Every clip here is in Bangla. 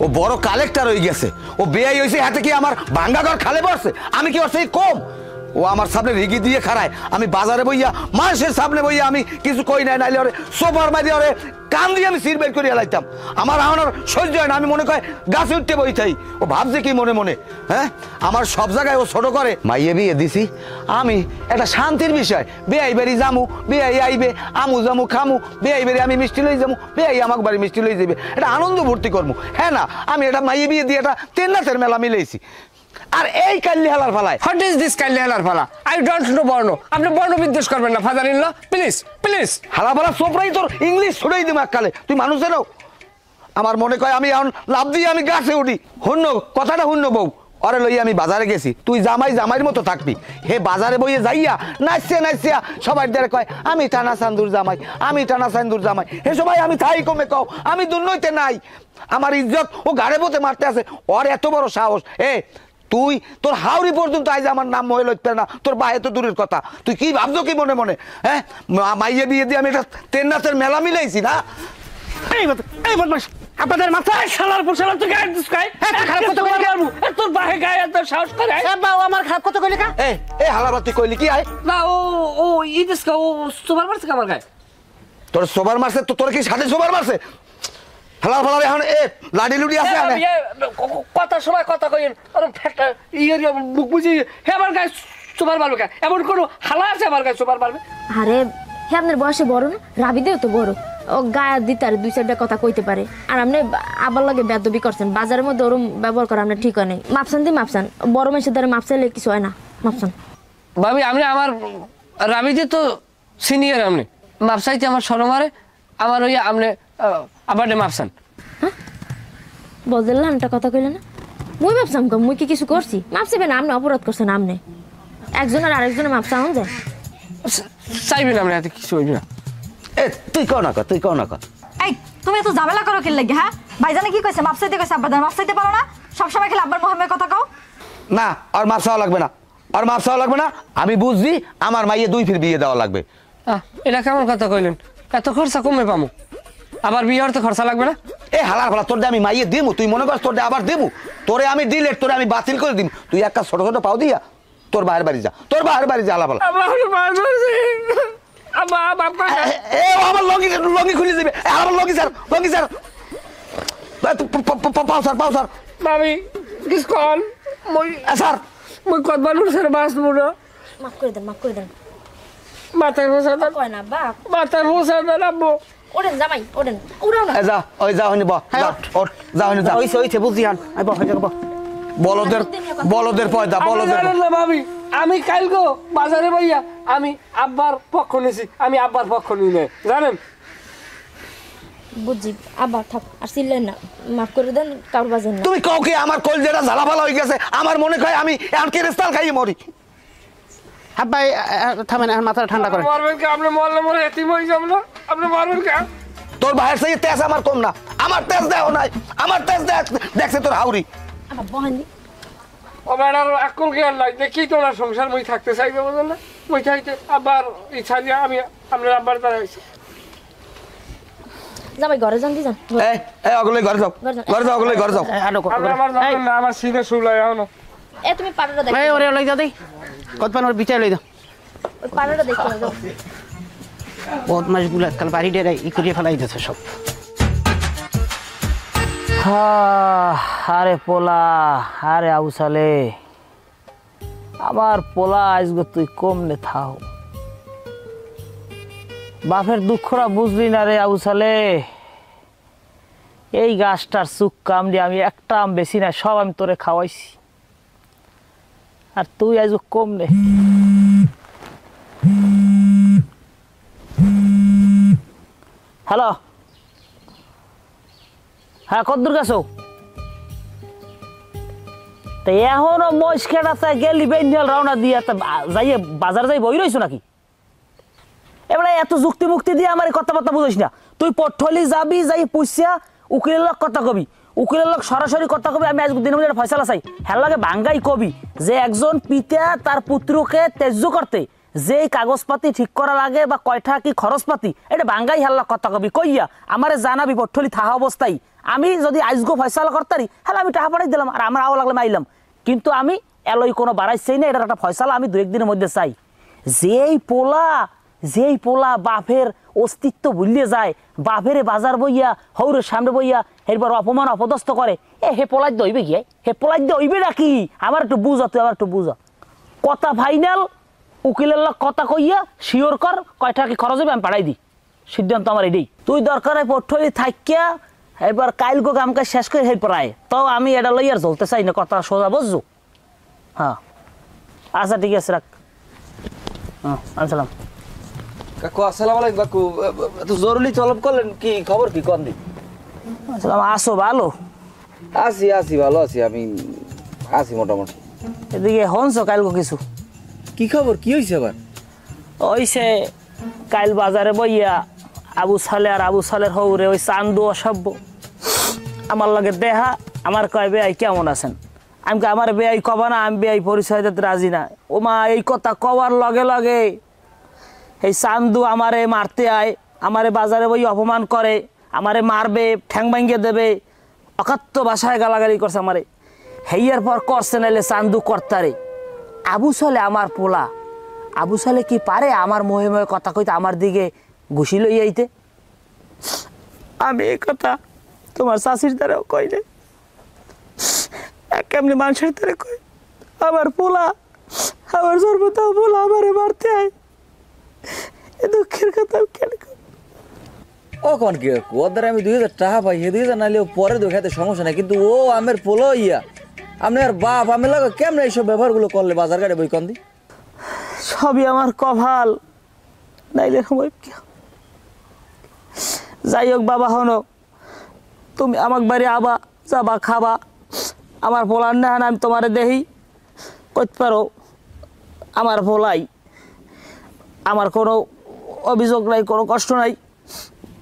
ও বড় কালেক্টর হয়ে গেছে, ও বেয়াই হয়েছে, হাতে কি আমার ভাঙ্গা ঘর খালে পড়ছে? আমি কি ওর সেই কম? ও আমার সামনে রিগি দিয়ে খাড়ায়, আমি বাজারে বইয়া মানুষের সামনে বইয়া আমি কিছু কই নাই, নাইলে ওরে সোফার মাঝে ওরে কান দিয়ে আমি সিট বের করিয়া লাইতাম। আমার আমার সহ্য হয় না, আমি মনে করি গাছে উঠতে বইতাই। ও ভাবছে কি মনে মনে, হ্যাঁ আমার সব জায়গায় ও ছোট করে। মাইয়ে বিয়ে দিছি আমি, একটা শান্তির বিষয়। বেয়াই বাড়ি যামু, বেয়াই আইবে, আমু যামু খামু, বেয়াই বাড়ি আমি মিষ্টি লই যামু, বেয়াই আমাকে বাড়ি মিষ্টি লই যাবে, এটা আনন্দ ভর্তি করবো। হ্যাঁ না, আমি এটা মাইয়ে বিয়ে দিয়ে একটা তেন্নাথের মেলা মিলেছি। আর এই কাল্লি হালার ফালায়, হোয়াট ইজ দিস কাল্লি হালার ফালা? আই ডোন্ট নো বর্ণ। আপনি বর্ণ বিদ্বেষ করবেন না father in law, please please. হালা ফালা সোপরাই তোর ইংলিশ ছড়াই দিম এককালে, তুই মানুষেরও। আমার মনে কয় আমি এখন লাভ দিয়ে আমি গাছে উঠি। হুন্ন কথাটা হুন্ন বউ, অরে লইয়া আমি বাজারে গেছি, তুই জামাই জামাইয়ের মতো থাকবি। হে বাজারে বইয়ে যাইয়া নাচছে নাচছিয়া সবাই দ্বারা কয় আমি টানা চান্দুর জামাই, আমি টানা চান্দুর জামাই। হে সবাই আমি থাই কমে কও, আমি দুর্নইতে নাই। আমার ইজ্জত ও গাড়ে পথে মারতে আছে, ওর এত বড় সাহস। তুই তোর হাওড়ি পর্যন্ত আজ আমার নাম মহে লইতে না, তোর বাহে তো দূরের কথা। তুই কি ভাবছো কি মনে মনে? হ্যাঁ মাইয়ে বিয়ে দিয়ে আমি এটা তেন্নাথের মেলা মিলাইছি না? এই বদমাশ, আপনাদের মাথায় শালার পর শালার তো গায়ে দিস গায়। খারাপ কথা বলে পারবো তোর বাহে গায়ে এত সাহস করে? বাবা আমার খারাপ কথা কইলি কা? এই হালাবাদ তুই কইলি কি আয়? না ও ইদিস কা, ও সুপার মারছে আমার গায়ে। তোর সোবার মারছে তো, তোর কি সাথে সোবার মারছে? হালার ফালার এখন লাডি লুডি আছে কথা সময় কথা কইন, বুক বুঝি হে আমার গায়ে সুপার মারবে কা? এমন কোনো হালা আছে আমার গায়ে সুপার মারবে? আরে হে আপনার বয়সে বড় না, রাবিদেও তো বড়, ও গায়ে দিতে আর দুই চারটা কথা কইতে পারে। আর আপনি আবার লাগে বেদবি করছেন, বাজারের মধ্যে ওরম ব্যবহার করা আপনার ঠিক হয় নাই। মাপসান দিয়ে মাপসান, বড় মানুষের দ্বারা মাপসাইলে কিছু হয় না, মাপসান। ভাবি আপনি আমার রাবিদে তো সিনিয়র, আপনি মাপসাইতে আমার শরমারে, আমার ওই আপনি আবার মাপসান। হ্যাঁ বললেন একটা কথা কইলে না, মুই মাপসাম কম, মুই কি কিছু করছি? মাপসাবেন আপনি, অপরাধ করছেন আপনি। একজনের আরেকজনের মাপসান যায়, চাইবেন আপনি এত কিছু হইবে না। তুই কও না, তুই কও না। এই তুমি এত ঝামেলা করো কি লাগে? হ্যাঁ ভাইজানে কি কইছে? মাপসাইতে কইছে, আব্বা মাপসাইতে পারো না? সবসময় খেলে আব্বার মোহাম্মদের কথা কও না। আর মাপ চাওয়া লাগবে না, আর মাপ চাওয়া লাগবে না। আমি বুঝছি আমার মাইয়ে দুই ফির বিয়ে দেওয়া লাগবে। এটা কেমন কথা কইলেন? এত খরচা কমে পামু, আবার বিয়ে হতে খরচা লাগবে না? হালার ফালা তোর আমি মাইয়ে দিমু, তুই মনে কর তোর আবার দেবো? তোরে আমি দিলে তোরে আমি বাতিল করে দিম। তুই একটা ছোট ছোট পাও দিয়া তোর বাহের বাড়ি যা, তোর বাহের বাড়ি যা। হালা ফালা আমার লঙ্গি লঙ্গি খুলে দিবে, আমার লঙ্গি স্যার, লঙ্গি স্যার, পাও স্যার, পাও স্যার। মামি কিস কল মই স্যার, মই কত বানুর স্যার বাস মুড়ো মাফ করে দেন, মাফ করে দেন। মাথায় হোসা দেন, কয় না বাপ, মাথায় হোসা দেন আব্বু। ওড়েন জামাই, ওড়েন, উড়াও না। যা ওই যা হইনি বা যা হইনি যা। ওইছে বুঝি হান আইবা হয়ে যাবো। বলদের বলদের পয়দা, বলদের। ভাবি আমি কালগো বাজারে ভাইয়া আমি আব্বার পক্ষ নিছি, আমি আব্বার পক্ষ নিই না জানেন। বুঝছি আবার থাক, আর চিল্লেন না, মাফ করে দেন, কাউর বাজেন না। তুমি কাউকে আমার কলজেটা ঝালাফালা হয়ে গেছে, আমার মনে হয় আমি এখন কেরেস্তাল খাইয়ে মরি। আব্বা থামেন, মাথাটা ঠান্ডা করেন। মারবেন কে? আপনি মরলে মরে এতিম হয়ে যাব না? আপনি মারবেন কে? তোর ভাইয়ের থেকে তেজ আমার কম না, আমার তেজ দেও নাই, আমার তেজ দেখছে তোর হাউরি। আমার বহানি ও বেড়ার আকল জ্ঞান নাই, দেখি তোর সংসার মই থাকতে চাইবে বুঝলেন না? মই চাইতে আবার ইচ্ছা দিয়ে আমি আপনার আব্বার দ্বারা হয়েছি। জামাই ঘরে যান, দি যান। অগলে ঘরে যাও, ঘরে যাও, অগলে ঘরে যাও। আমার সিনে শুলাই এখনো। তুমি পাড়াটা দেখো, ওরে লই যাও দেই, কত পান ওর বিচার লই দাও। ওই পাড়াটা দেখো যাও। বদমাশ গুলা কাল বাড়ি ডেরা ই করিয়ে ফেলাই দিতেছে সব। আরে পোলা, আরে আউসালে, আমার পোলা আজগো তুই কমনে থাও। বাপের দুঃখরা বুঝলি না রে আউসালে। এই গাছটার চুক কামড়ে আমি একটা আম বেশি না, সব আমি তোরে খাওয়াইছি, আর তুই আজগো কমনে। হ্যালো, হ্যাঁ কদ্দুর গেছো? তো এখনো মহিষ খেটাতে গেলি বেঞ্জাল রওনা দিয়ে যাইয়ে বাজার যাই বই রইছো নাকি? এবারে এত যুক্তি মুক্তি দিয়ে আমার কথাবার্তা বুঝিস না। তুই পটলি যাবি, যাই পুষিয়া উকিলের লোক কথা কবি, উকিলের লোক সরাসরি কথা কবি। আমি আজ দিনের মধ্যে ফয়সালা চাই, হ্যাঁ লাগে ভাঙ্গাই কবি যে একজন পিতা তার পুত্রকে ত্যায্য করতে যে কাগজপাতি ঠিক করা লাগে বা কয়টা কি খরচপাতি, এটা ভাঙ্গাই হেল্লা কথা কবি কইয়া আমারে জানাবি। পটলি থাকা অবস্থায় আমি যদি আজগো ফয়সালা করতারি হ্যাঁ আমি টাকা পাঠাই দিলাম আর আমার আও লাগলে মাইলাম, কিন্তু আমি এলই কোনো বাড়াইছেই না, এটার একটা ফয়সালা আমি 2-1 দিনের মধ্যে চাই। যেই পোলা বাপের অস্তিত্ব ভুলিয়ে যায়, বাপেরে বাজার বইয়া হৌরের সামনে বইয়া এরপর অপমান অপদস্থ করে, হে পোলাই দইবে গিয়ে, হে পোলাই দইবে নাকি? আমার একটু বুঝা, তুই আমার একটু বুঝা। কথা ফাইনাল, উকিলের লোক কথা কইয়া শিওর কর কয় টাকা কি খরচ হবে আমি পাঠাই দিই, সিদ্ধান্ত আমার এটাই। তুই দরকার হয় পোর্টফোলিও থাকিয়া এরপর কাইলগো কামকাজ শেষ করে এরপর আয়, তাও আমি এটা লই আর জ্বলতে চাই না, কথা সোজা বুঝছো? হ্যাঁ আচ্ছা ঠিক আছে রাখ। হ্যাঁ আসসালাম। কাকু আসসালামু আলাইকুম। কাকু এত জরুরি তলব করলেন, কি খবর কি কোন দিন? আসসালাম। আসো ভালো? আছি ভালো আছি, আমি আছি মোটামুটি। এদিকে হনছো কাইলগো কিছু? কি খবর, কি হয়েছে আবার? ওইসে কাইল বাজারে বইয়া আবু সালে আর আবু সালের হৌরে ওই চান্দু অসভ্য আমার লগে দেহা, আমার কয় বেআই কেমন আছেন? আমি আমার বেআই কবা না, আমি বেআই পরিচয় দিতে রাজি না। ও মা এই কথা কবার লগে লগে এই চান্দু আমারে মারতে আয়, আমারে বাজারে বই অপমান করে, আমারে মারবে, ঠ্যাং ভাঙ্গিয়ে দেবে, অকাত্য ভাষায় গালাগালি করছে আমারে। হেয়ার পর করছে নাইলে চান্দু কর্তারে। আবু সালে আমার পোলা, আবু সালে কি পারে আমার মহে মহে কথা কইতে, আমার দিকে ঘুষি লই আইতে? আমি এই কথা তোমার চাষির দ্বারাও কই নাই, কেমনি মানুষের দ্বারা কই? আমার পোলা, আমার সর্বতাও পোলা আমারে মারতে আয়, এ দুঃখের কথা কেন? ও কোন কি ওর দ্বারা আমি 2000 টাকা পাই, 2000 নাইলে পরে দেখাতে সমস্যা নাই, কিন্তু ও আমের পোলো ইয়া আপনার বাপ আমি লাগে কেমন এইসব ব্যবহারগুলো করলে বাজার ঘাটে বই কন্দি? সবই আমার কপাল, নাইলে সময় যাই হোক বাবা, হনো তুমি আমাক বাড়ি আবা, যাবা, খাবা, আমার পোলার না আমি তোমারে দেহি করতে পারো, আমার পোলাই, আমার কোনো অভিযোগ নাই, কোনো কষ্ট নাই।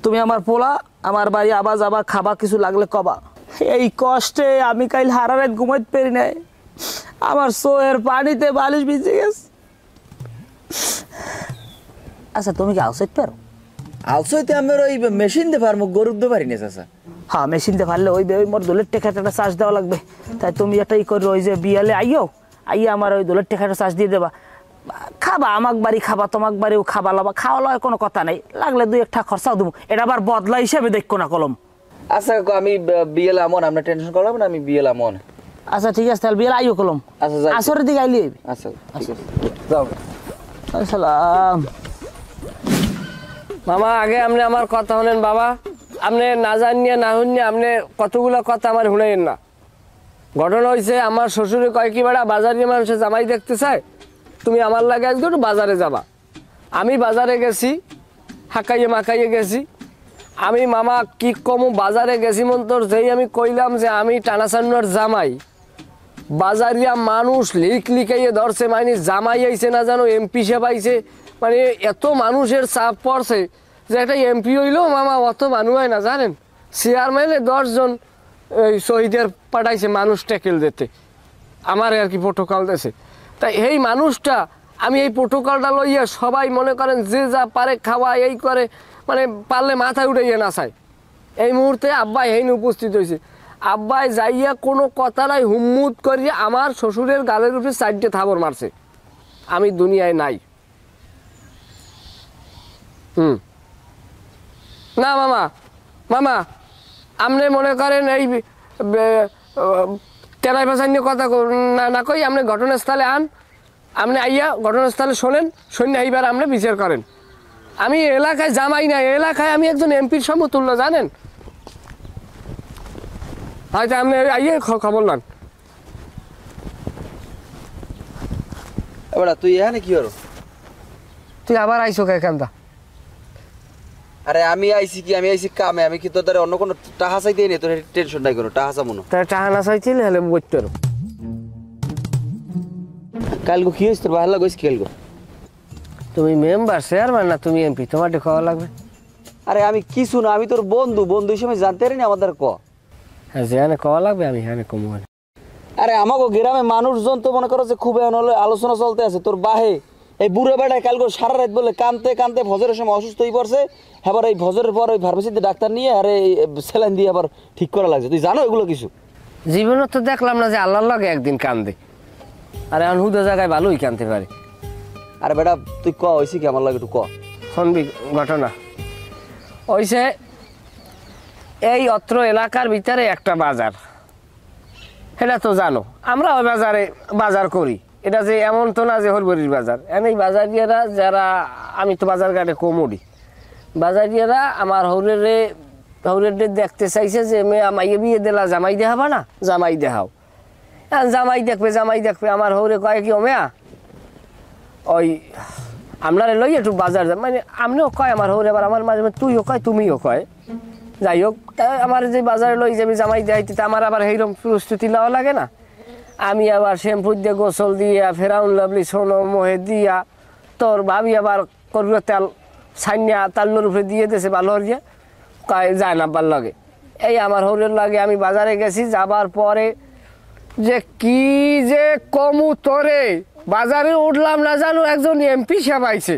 তুমি আমার পোলা, আমার বাড়ি আবা, যাবা, খাবা, কিছু লাগলে কবা। এই কষ্টে আমি কাল হারা রাত ঘুমাইতে পারি নাই, আমার চোখের পানিতে বালিশ ভিজে গেছে। আচ্ছা তুমি কি আউসাইতে পারো? আলসইতে আমার ওই মেশিন দিয়ে পারবো, গরুর দিয়ে পারি না চাচা। হ্যাঁ মেশিন দিয়ে পারলে ওই মোর দোলের টেকাটা চার্জ দেওয়া লাগবে, তাই তুমি একটা করো, ওই যে বিয়ালে আইয়া আমার ওই দোলের টেকাটা চার্জ দিয়ে দেবা, খাবা, আমাক বাড়ি খাবা, তোমাক বাড়িও খাবা, লাবা, খাওয়া লয় কোনো কথা নাই, লাগলে 2-1 খরচাও দেবো, এটা আবার বদলা হিসাবে দেখো না কলম। আচ্ছা কাকু আমি বিয়েল আমন, আপনার টেনশন করলাম না, আমি বিয়েল আমন। আচ্ছা ঠিক আছে, তাহলে বিয়ালে আইও কলম। আচ্ছা যাই। আসরের দিকে আইলি। আচ্ছা ঠিক আছে যাও। আসসালাম। মামা আগে আপনি আমার কথা শুনেন বাবা, আপনি না জানিয়ে না শুনিয়ে আপনি কতগুলো কথা আমার শুনেন না। ঘটনা হয়েছে আমার শ্বশুরে কয় কি বেড়া বাজারে মানুষের জামাই দেখতে চায়, তুমি আমার লাগে আজকে একটু বাজারে যাবা। আমি বাজারে গেছি, হাঁকাইয়ে মাখাইয়ে গেছি। আমি মামা কি কমু বাজারে গেছি মন্তর, যেই আমি কইলাম যে আমি টানাচান্নর জামাই, বাজারিয়া মানুষ লিখাইয়ে ধরছে, মানে জামাই আইছে না জানো, এমপি সাহেব আইছে, মানে এত মানুষের চাপ পড়ছে যে একটা এমপি হইলো মামা অত মানুষ হয় না জানেন। চেয়ারম্যানে 10 জন এই শহীদের পাঠাইছে মানুষ ট্যাকেল দিতে, আমার আর কি প্রোটোকল দিয়েছে। তাই এই মানুষটা আমি এই প্রোটোকলটা লইয়া সবাই মনে করেন যে যা পারে খাওয়া এই করে, মানে পারলে মাথায় উঠাইয়া নাচায়। এই মুহূর্তে আব্বাই হেইন উপস্থিত হয়েছে, আব্বাই যাইয়া কোনো কথা নাই হুম্মুদ করিয়া আমার শ্বশুরের গালের উপরে 4টে থাবর মারছে, আমি দুনিয়ায় নাই। না মামা আপনি মনে করেন এই তেনাই ভাষা নিয়ে কথা না কই, আপনি ঘটনাস্থলে আন, আপনি আইয়া ঘটনাস্থলে শোনেন, শূন্য এইবার আপনি বিচার করেন। আমি এলাকায় জামাই না, এলাকায় আমি একজন এমপির সমতুল্য জানেন। হয়তো আপনি আইয়ে খবর নেন। এবার তুই এখানে কি হলো? তুই আবার আইসো কেখানটা? আরে আমি আইছি কি, আমি আইছি কামে, আমি কি তোর দ্বারা অন্য কোনো টাকা চাইতে নি, তোর টেনশন নাই কোনো টাকা চামো না। তাই টাকা না চাইছিলে হলে বইতে পারো। কালগো কি হয়েছে তোর বাহাল্লা গেছিস কালগো? তুমি মেম্বার চেয়ারম্যান না তুমি এমপি, তোমার খাওয়া লাগবে। আরে আমি কিছু না, আমি তোর বন্ধু হিসেবে জানতে পারি না আমাদের ক। হ্যাঁ যেখানে খাওয়া লাগবে আমি এখানে কমু। আরে আমাকে গ্রামে মানুষজন তো মনে করো যে খুব এখন হলো আলোচনা চলতে আছে, তোর বাহে এই বুড়ো বেড়ায় কালকে সারা রাত বলে কানতে কানতে ফজরের সময় অসুস্থ হয়ে পড়ছে। এবার এই ফজরের পর ওই ফার্মেসিতে ডাক্তার নিয়ে আর এই স্যালাইন দিয়ে আবার ঠিক করা লাগছে। তুই জানো এগুলো কিছু? জীবনে তো দেখলাম না যে আল্লাহর লাগে একদিন কান্দে, আর এখন হুদা জায়গায় ভালোই কানতে পারে। আরে বেটা তুই ক হয়েছি কি আমার লাগে একটু ক। শুনবি ঘটনা হইছে, এই অত্র এলাকার ভিতরে একটা বাজার, এটা তো জানো আমরা ওই বাজারে বাজার করি। এটা যে এমন তো না যে হরবরির বাজার, এই বাজারিয়ারা যারা, আমি তো বাজার ঘাটে কমুডি, বাজারিয়ারা আমার হৌরের দেখতে চাইছে যে মেয়ে মাইয়ে বিয়ে দিলা জামাই দেখাবা না, জামাই দেখাও। জামাই দেখবে আমার হৌরে কয় কি ও মেয়া ওই আপনারা লই একটু বাজার যান, মানে আপনিও কয় আমার হৌরে, আবার আমার মাঝে মাঝে তুইও কয় তুমিও কয়। যাই হোক, আমার যে বাজারে লই যাবি জামাই দেখাইতে, আমার আবার সেইরকম প্রস্তুতি নেওয়া লাগে না। আমি আবার শ্যাম্পু দিয়ে গোসল দিয়া, ফেরাউন লাভলি সোনো মোহে দিয়া, তোর ভাবি আবার করবে তেল ছাইনিয়া তাল্লোর উপরে দিয়ে দিয়েছে ভালো হরিয়া, কয় যায় না বার লাগে। এই আমার হৌরের লাগে আমি বাজারে গেছি, যাবার পরে যে কি যে কমু তোরে, বাজারে উঠলাম না জানো একজন এমপি সাহেব আইছে।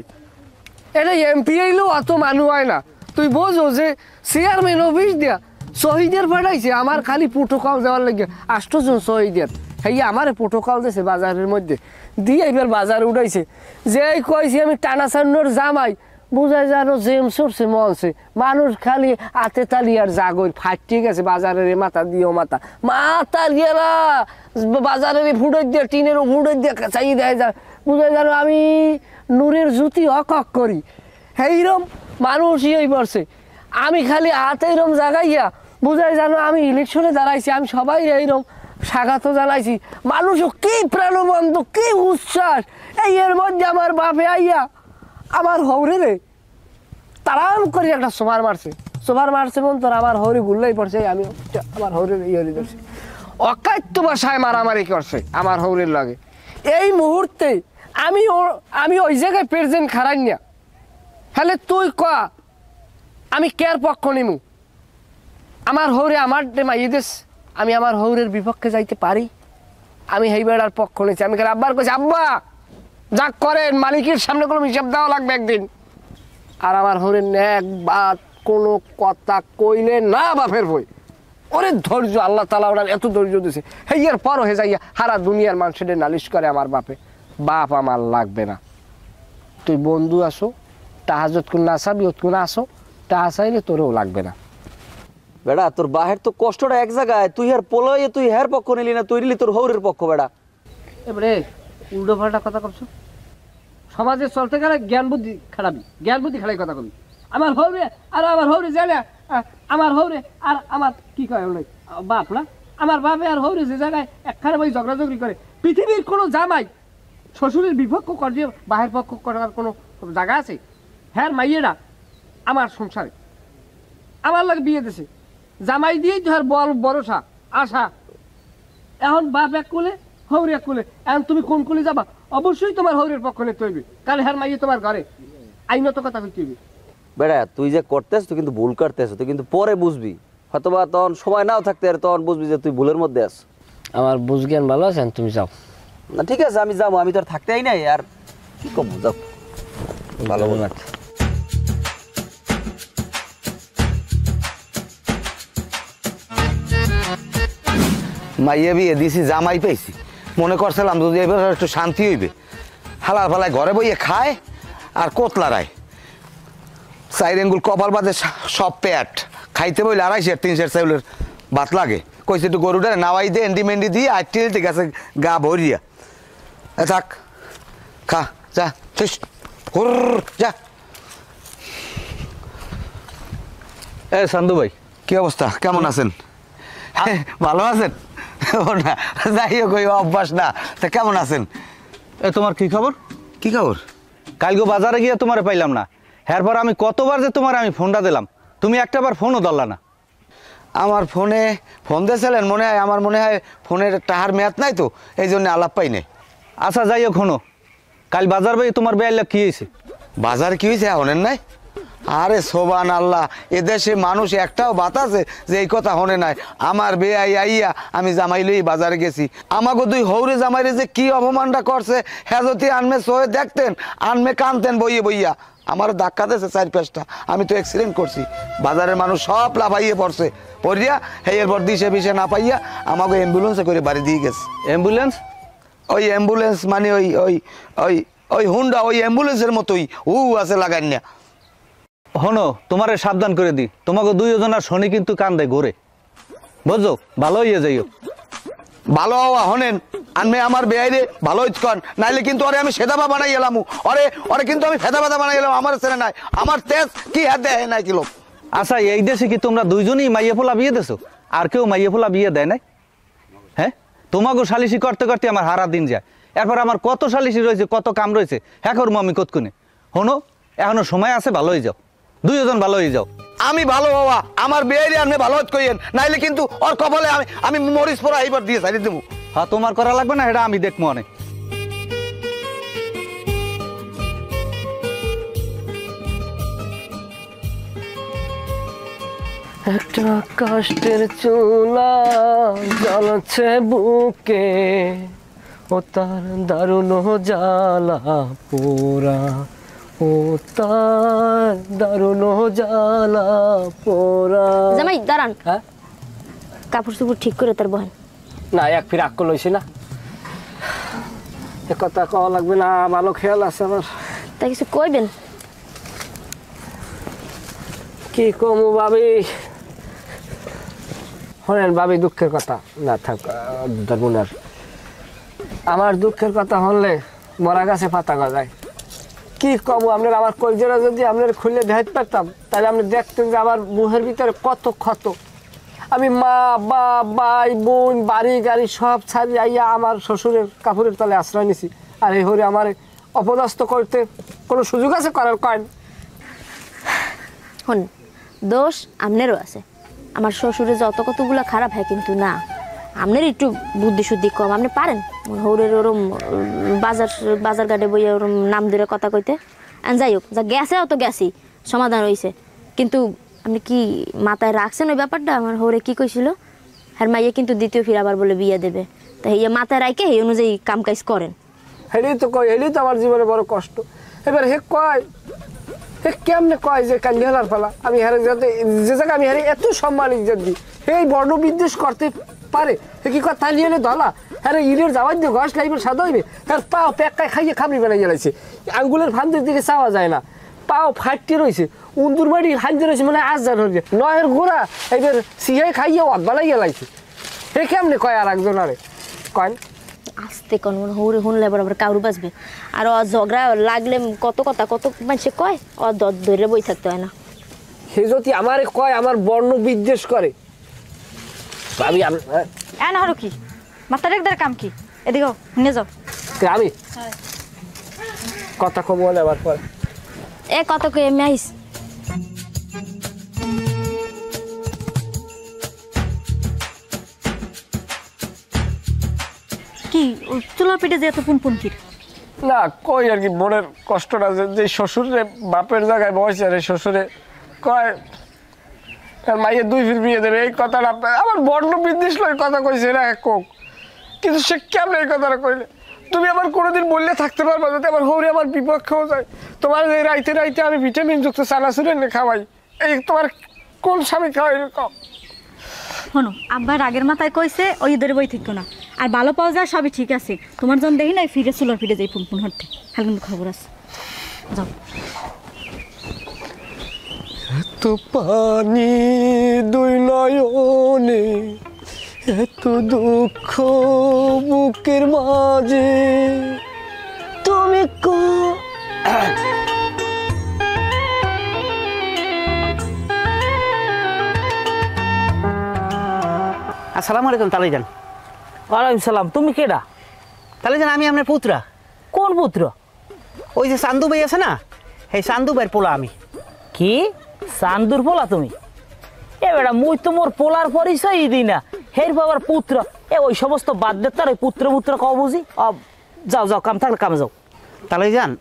এটা এমপি আইলেও অত মানুষ হয় না, তুই বোঝো যে চেয়ারম্যান অফিস দিয়া শহীদের পাঠাইছে আমার খালি প্রোটোকল দেওয়ার লাগে 8 জন শহীদের। হ্যাঁ আমার প্রোটোকল দিয়েছে বাজারের মধ্যে দিয়ে এবার বাজারে উঠাইছে। যে কইছি আমি টানাচান্নর জামাই, বুঝাই জানো জেম সরছে মনছে, মানুষ খালি হাতে তালি আর জাগর ফাটিয়ে গেছে বাজারের মাথা দিয়েও মাথা গেলা বাজারের ফুটে দিয়ে টিনের ফুটে দিয়ে চাই দেয় যা, বুঝাই জানো আমি নূরের জুতি অক করি। এইরম মানুষ ইয়ে পড়ছে, আমি খালি হাতে এইরম জাগাইয়া বুঝাই জানো আমি ইলেকশনে দাঁড়াইছি, আমি সবাই এইরম স্বাগত জানাইছি। মানুষও কি প্রাণবন্ত, কি উচ্ছ্বাস। এই এর মধ্যে আমার বাপে আইয়া আমার হৌরে রে তারাম করে একটা সোমার মারছে বোন, তোর আমার হৌরে গুল্লাই পড়ছে। আমি আমার হৌরের ইয়ে ধরছি, অকাত্য বাসায় মারামারি করছে আমার হৌরের লাগে। এই মুহূর্তে আমি ওই জায়গায় প্রেজেন্ট খারাই না, হলে তুই ক আমি কেয়ার পক্ষ নিমু? আমার হৌরে আমার মাইয়ে দেশ, আমি আমার হৌরের বিপক্ষে যাইতে পারি? আমি এই বেড়ার পক্ষ নিয়েছি। আমি আব্বার কইছি আব্বা যা করেন মালিকের সামনে কোনো হিসাব দেওয়া লাগবে একদিন। আর আমার হৌরের এক বাদ কোনো কথা কইলে না বাপের বই, ওরে ধৈর্য আল্লাহ তাআলা ওরা এত ধৈর্য দিয়েছে। হেয়ার পরও হে যাইয়া হারা দুনিয়ার মানুষের নালিশ করে আমার বাপে, বাপ আমার লাগবে না, তুই বন্ধু আসো তাহাজত কোন না চাবি কোন আসো, টাহা চাইলে তোরেও লাগবে না। বেড়া তোর বাহের তো কষ্টটা এক জায়গায়, তুই হের পোলয়ে তুই হের পক্ষ নিলি না, তুই নিলি তোর হৌরের পক্ষ। বেড়া এবারে উল্টো পাল্টা কথা করছো, সমাজে চলতে গেলে জ্ঞান বুদ্ধি খারাপই কথা কবি। আমার হৌরে আর আমার হৌরে জানে, আমার হৌরে আর আমার কি কয় বাপ না, আমার বাপে আর হৌরে যে জায়গায় একখানে বই ঝগড়াঝগড়ি করে, পৃথিবীর কোনো জামাই শ্বশুরের বিপক্ষ কর দিয়ে বাহের পক্ষ করার কোনো জায়গা আছে? হ্যাঁ মাইয়েরা আমার সংসারে আমার লাগে বিয়ে দিছে, জামাই দিয়েই তো আর ভরসা আশা। এখন বাপ এক কুলে হৌরে এক কুলে, এখন তুমি কোন কুলে যাবা? অবশ্যই তোমার হৌরের পক্ষ নিতে হইবে, কারণ হ্যাঁ মাইয়ে তোমার ঘরে আইনত কথা কইতে হইবে। বেড়া তুই যে করতেছ তুই কিন্তু ভুল করতেছ, তুই কিন্তু পরে বুঝবি, হয়তোবা তখন সময় নাও থাকতে আর তখন বুঝবি যে তুই ভুলের মধ্যে আস। আমার বুঝ জ্ঞান ভালো আছেন, তুমি যাও না ঠিক আছে আমি যাবো, আমি তো আর থাকতেই নাই আর কি করবো, যাও ভালো না। মাইয়া বিয়ে দিছি, জামাই পাইছি, মনে করছিলাম যদি এবার একটু শান্তি হইবে। হালার ফালায় ঘরে বইয়ে খায় আর কোতলারায় 4 আঙ্গুল কপাল বাদে সব পেট খাইতে বইলে 250-300 চাউলের ভাত লাগে। কইছে একটু গরুটা নাওয়াই দিয়ে এন্ডি মেন্ডি দিয়ে আর টিলতে গেছে গা ভরিয়া। থাক খা যা শেষ যা। এ সান্দু ভাই, কি অবস্থা, কেমন আছেন? ভালো আছেন? ও না যাই হোক ওই অভ্যাস না, তা কেমন আছেন? এ তোমার কি খবর? কি খবর? কালকে বাজারে গিয়ে তোমারে পাইলাম না, এরপর আমি কতবার যে তোমার আমি ফোনটা দিলাম, তুমি একটাবার ফোনও ধরলা না। আমার ফোনে ফোন দিয়েছিলেন মনে হয়, আমার মনে হয় ফোনের টাহার মেয়াদ নাই তো, এই জন্য আলাপ পাই নাই। আচ্ছা যাই হোক, শোনো কাল বাজার ভাই তোমার বেয়াল্লা কি হয়েছে? বাজার কি হয়েছে এখনের নাই? আরে সোবান আল্লাহ, এদেশে মানুষ একটাও বাতাসে যে এই কথা হনে নাই। আমার বেয়াই আইয়া আমি জামাই লই বাজারে গেছি, আমাকে দুই হৌরে জামাইরে যে কি অপমানটা করছে, হ্যাঁ যদি আনমে সহে দেখতেন, আনমে কানতেন বইয়ে বইয়া। আমার ধাক্কা দিয়েছে 4-5টা, আমি তো অ্যাক্সিডেন্ট করছি। বাজারের মানুষ সব লাফাইয়ে পড়ছে, পড়িয়া এরপর দিশে বিষে না পাইয়া আমাকে অ্যাম্বুলেন্সে করে বাড়ি দিয়ে গেছে। অ্যাম্বুলেন্স? ওই অ্যাম্বুলেন্স মানে ওই ওই ওই ওই হুন্ডা, ওই অ্যাম্বুলেন্সের মতোই আছে লাগান না। হনো, তোমারে সাবধান করে দি, তোমাকে দুইজনের শনি কিন্তু কান্দে ঘুরে, বুঝছো? ভালো হইয়া যাইও। ভালো হওয়া হনেন, আনমে আমার বেআইরে ভালো কন, নাইলে কিন্তু ওরে আমি সেদাবা বানাই এলাম, ওরে কিন্তু আমি ফেদা বানাই এলাম। আমার ছেলে নাই, আমার তেজ কি হাত দেয় নাই কিলো। আচ্ছা, এই দেশে কি তোমরা দুইজনই মাইয়া ফোলা বিয়ে দেছো? আর কেউ মাইয়া ফোলা বিয়ে দেয় নাই? হ্যাঁ, তোমাকে সালিশি করতে করতে আমার হারা দিন যায়। এরপর আমার কত সালিশি রয়েছে, কত কাম রয়েছে, হ্যাঁ করবো আমি কতক্ষণে। হনো, এখনো সময় আছে, ভালো হয়ে যাও, দুইজন ভালো হয়ে যাও। আমি ভালো হওয়া আমার বেআইরে আনমে ভালো কইেন, নাইলে কিন্তু ওর কপালে আমি মরিচ পরা এইবার দিয়ে ছাড়ি দেবো। হ্যাঁ, তোমার করা লাগবে না, এটা আমি দেখবো অনেক। একটা কষ্টের চুলা জ্বলছে বুকে, ও তার দারুণ জ্বালা পোড়া, ও তার দারুণ জ্বালা পোড়া। জামাই দাঁড়ান, হ্যাঁ, কাপড় চোপড় ঠিক করে তার বহেন। না এক ফির আক্কল লইছি না, এ কথা কওয়া লাগবে না, ভালো খেয়াল আছে আমার। তাই কিছু কইবেন? কি কমু ভাবি, শোনেন ভাবি, দুঃখের কথা না থাক ধর্মনার। আমার দুঃখের কথা হলে মরা গাছে পাতা গজায়। কি কমু আপনার, আমার কলজেরা যদি আপনার খুলে দেখাতে পারতাম, তাহলে আপনি দেখতেন যে আমার মুহের ভিতরে কত ক্ষত। আমি মা ভাই বোন বাড়ি গাড়ি সব ছাড়িয়ে আইয়া আমার শ্বশুরের কাপড়ের তলে আশ্রয় নিছি, আর এই হরে আমার অপদস্থ করতে কোনো সুযোগ আছে করার? কয়েন হন, দোষ আপনারও আছে। আমার শ্বশুরের যত কতগুলো খারাপ হয়, কিন্তু না, আপনার একটু বুদ্ধি শুদ্ধি কম। আপনি পারেন হৌরের ওরম বাজার ঘাটে বইয়া ওরম নাম ধরে কথা কইতে। যাই হোক, যা গেছে অত গেছি, সমাধান হয়েছে। কিন্তু আপনি কি মাথায় রাখছেন ওই ব্যাপারটা? আমার হৌরে কি কইছিল, হ্যাঁ মাইয়া কিন্তু দ্বিতীয় ফির আবার বলে বিয়ে দেবে, তা এই মাথায় রাখে এই অনুযায়ী কাম কাজ করেন। হেলি তো কয়, হেলি তো আমার জীবনে বড় কষ্ট। এবার হে কয়, হে কেমনে কয় যে কান্দি হেলার ফেলা, আমি হারে যাতে যে জায়গায় আমি হারে এত সম্মান ইজ্জত দিই, এই বর্ণ বিদ্বেষ করতে পারে? হে কি কথা নিয়ে ধলা, হ্যাঁ ইলের যাওয়ার দিয়ে ঘষ লাইবের সাদা হইবে, হ্যাঁ পাও প্যাকায় খাইয়ে খাবরি বেড়াই গেলাইছে, আঙ্গুলের ফান্দের দিকে চাওয়া যায় না, পাও ফাটতে রয়েছে, উন্দুর বাড়ি হাঁজতে রয়েছে, মানে আজ জান হয়ে নয়ের গোড়া এবার সিহাই খাইয়ে অদবালাই গেলাইছে। হে কেমনে কয় আর একজন আরে কয় আস্তে কোন হৌরে শুনলে বরাবর কাউরু বাঁচবে। আর ঝগড়া লাগলে কত কথা কত মানুষে কয়, ধরে বই থাকতে হয় না। সে যদি আমারে কয় আমার বর্ণ বিদ্বেষ করে, আমি এন কি মাথা রেখদার কাম কি? এদিকে নিয়ে যাও। আমি কথা কম বলে আবার পর এ কত কই আমি আইস। কি চুলা পেটে যে এত পুনপুন কি? না কই আর কি, মনের কষ্টটা যে শ্বশুরে বাপের জায়গায় বসে, আর শ্বশুরে কয় মাইয়ের 2 ফির বিয়ে দেবে, এই কথাটা আমার বর্ণ বিদ্বেষ লয় কথা কইছে না কোক। কিন্তু সে কেমন এই কথাটা কইলে? তুমি আমার কোনোদিন বললে থাকতে পারবা যাতে আমার হৌরে আমার বিপক্ষেও যায়। তোমার এই রাইতে রাইতে আমি ভিটামিন যুক্ত চানাচুর এনে খাওয়াই, এই তোমার কোন স্বামী খাওয়াই কম? শোনো, আব্বার আগের মাথায় কইছে ওই ঈদের বই ঠিক না, আর ভালো পাওয়া যায় সবই ঠিক আছে। তোমার জন দেখি না ফিরে চুলার ফিরে যাই পুনপুন হটতে, হাল কিন্তু খবর আছে। যাও। এত পানি 2 নয়নে, এত দুঃখ বুকের মাঝে, তুমি আসসালামু আলাইকুম তালিজান। ওয়ালাইকুম সালাম। তুমি কেডা? তালিজান আমি আপনার পুত্রা। কোন পুত্র? ওই যে চান্দু ভাই আছে না, সেই চান্দু ভাইয়ের পোলা আমি। কি চান্দুর পোলা তুমি? এ বেটা মুই তো মোর পোলার পরিচয় দিই না, হের বাবার পুত্র। এ ওই সমস্ত বাদ দে, তার ওই পুত্র কও বুঝি। যাও যাও, কাম থাকলে কামে যাও। তালিজান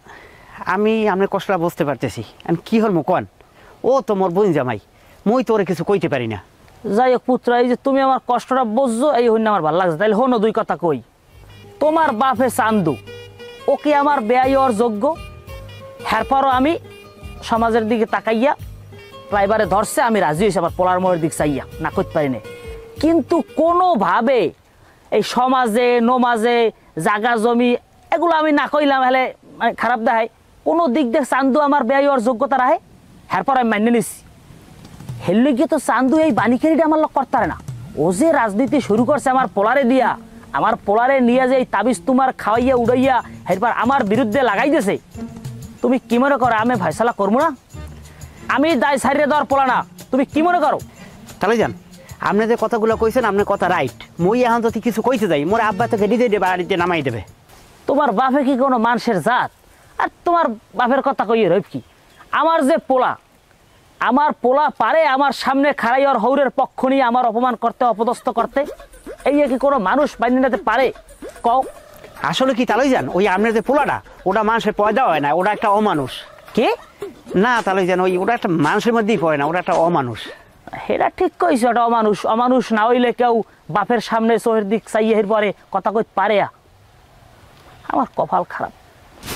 আমি আপনার কষ্টটা বুঝতে পারতেছি, আমি কি হল কন। ও তো মোর বোন জামাই, মই তোরে কিছু কইতে পারি না। যাই হোক পুত্র, এই যে তুমি আমার কষ্টটা বুঝছো, এই হইনা আমার ভালো লাগছে। তাইলে হনো দুই কথা কই। তোমার বাপে চান্দু, ও কি আমার বেয়াই ওর যোগ্য? হ্যারপরও আমি সমাজের দিকে তাকাইয়া ড্রাইভারে ধরছে, আমি রাজি হয়েছি আমার পোলার মোড়ের দিক চাইয়া, না করতে পারি না। কিন্তু কোনোভাবে এই সমাজে নমাজে জাগা জমি এগুলো আমি না কইলাম হলে মানে খারাপ দেখায়। কোনো দিক দিয়ে চান্দু আমার বেয়াই ওর যোগ্যতা রাখে, হ্যারপর আমি মান্য নিচ্ছি। হেললে গিয়ে তো চান্দু এই বাণিখেরিটা আমার লোক করতে পারে না। ও যে রাজনীতি শুরু করছে আমার পোলারে দিয়া, আমার পোলারে নিয়ে যে এই তাবিজ তোমার খাওয়াইয়া উড়াইয়া এরপর আমার বিরুদ্ধে লাগাই দিয়েছে, তুমি কি মনে করো আমি ফয়সালা করবো না? আমি দায় সারিয়ে দেওয়ার পোলা না, তুমি কি মনে করো? তাহলে যান, আপনি যে কথাগুলো কইছেন আপনার কথা রাইট। মই এখন যদি কিছু কইতে যাই মোর আব্বা তোকে নিজে বাড়িতে নামাই দেবে। তোমার বাপে কি কোনো মানুষের জাত? আর তোমার বাপের কথা কইয়ে রইব কি? আমার যে পোলা, আমার পোলা পারে আমার সামনে খাড়াই আর হৌরের পক্ষ নিয়ে আমার অপমান করতে, অপদস্থ করতে? এই কি কোনো মানুষ বাইরে নিতে পারে কও? আসলে কি তাহলে যান, ওই আপনার যে পোলাটা ওটা মানুষের পয়দা হয় না, ওটা একটা অমানুষ। কে? না তাহলে যান, ওটা একটা মানুষের মধ্যেই পড়ে না, ওটা একটা অমানুষ। এটা ঠিক কইছ, ওটা অমানুষ। অমানুষ না হইলে কেউ বাপের সামনে চোহের দিক চাইয়ের পরে কথা কইতে পারে? আমার কপাল খারাপ,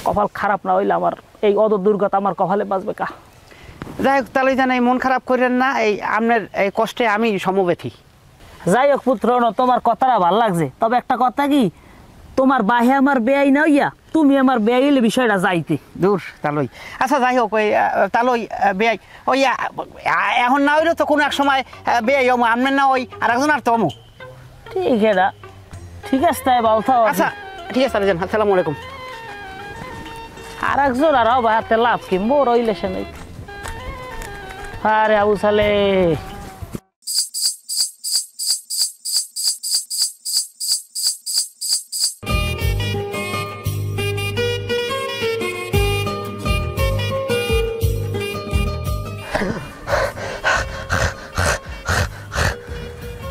কপাল খারাপ না হইলে আমার এই অদ দুর্গত আমার কপালে বাঁচবে কা? যাই হোক তাহলে জান, এই মন খারাপ করেন না, এই আপনার এই কষ্টে আমি সমবেথী। যাই হোক পুত্র, তোমার কথাটা ভাল লাগছে। তবে একটা কথা কি, তোমার বাহে আমার বেয়াই না হইয়া তুমি আমার বেয়াই হইলে বিষয়টা যাইতে দূর তালই। আচ্ছা যাই হোক, ওই তালই বেয়াই ওই এখন না হইলেও তো কোনো এক সময় বেয়াই হমো, আপনার না ওই আর একজন আর তো হমো। ঠিক এটা ঠিক আছে, তাই বলতাও। আচ্ছা ঠিক আছে, যান, আসসালামু আলাইকুম। আর একজন আর হাতে লাভ কি মোর হইলে সে নাই। আরে আবু সালে,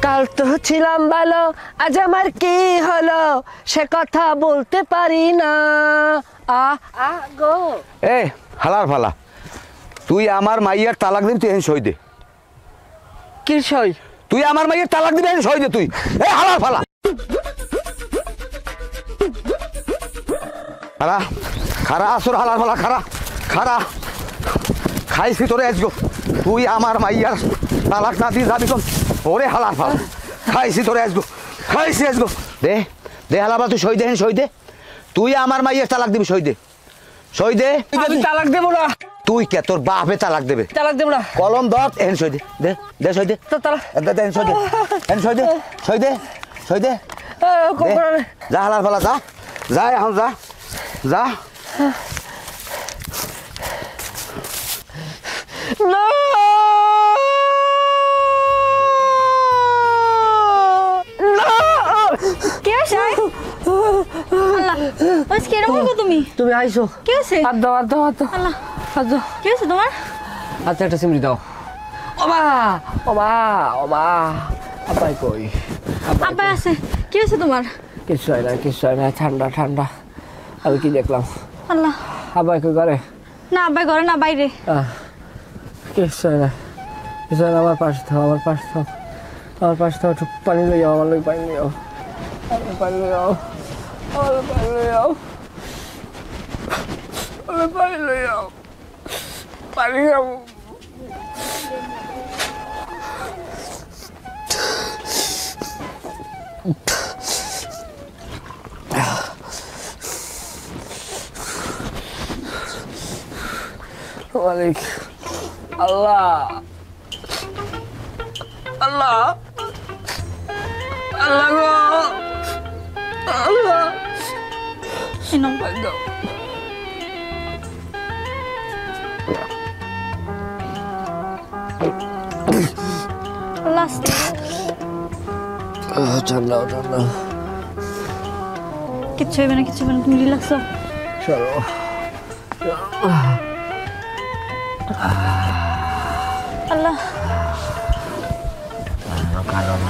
কাল তো ছিলাম ভালো, আজ আমার কি হলো সে কথা বলতে পারি না। গো এ হালার ফালা, তুই আমার মাইয়ার তালাক দিবি, তুই সই দে। কি সই? তুই আমার মাইয়ার তালাক দিবি, সই দে তুই। এ হালার ফালা, খারা খারা আসর হালার ফালা, খারা খারা খাইছি তোরে আজগো। তুই আমার মাইয়ার তালাক না দিয়ে যাবি কোন? ওরে হালার ফালা, খাইছি তোরে আজগো, খাইছি আজগো। দে দে হালার ফালা, তুই সই দে, সই দে। তুই আমার মাইয়ার তালাক দিবি, সই দে, সই দে। আমি তালাক দেবো না। তুই কে, তোর বাপে তালাক দেবে? তালাক দেবো না। কলম ধর, এহেন সই দে, দে দে সই দে। তো তালাক দে সই দে, এহেন সই দে, সই দে, সই দে। দে। যা হালার ফালা, যা যা, এখন যা যা। না কে আছে? আল্লাহ, ওই কি এরকম করো তুমি? তুমি আইসো। কে আছে? হাত দাও, হাত দাও, হাত দাও, আল্লাহ, হাত দাও। কে আছে তোমার? হাতে একটা সিমড়ি দাও। ওমা ওমা ওমা, আব্বাই কই? আব্বা আছে। কে আছে তোমার? কিছু হয় না, কিছু হয় না, ঠান্ডা ঠান্ডা। আমি কি দেখলাম? আল্লাহ, আব্বাই কই ঘরে? না আব্বাই ঘরে না, বাইরে। কিছু হয় না, কিছু হয় না। আমার পাশে থাও, আমার পাশে থাও, আমার পাশে থাও। একটু পানি লই যাও, আমার লই পানি লই যাও, আমার পানি লই যাও, আমার পানি লই যাও, আমার পানি লই যাও, পানি খাবো। মালিক আল্লাহ, আল্লাহ, আল্লাহ গো, আল্লাহ। ঠান্ডা ঠান্ডা। কিচ্ছু হবে না, কিচ্ছু হবে না, তুমি রিল্যাক্স হও। চলো আল্লাহ, কারণ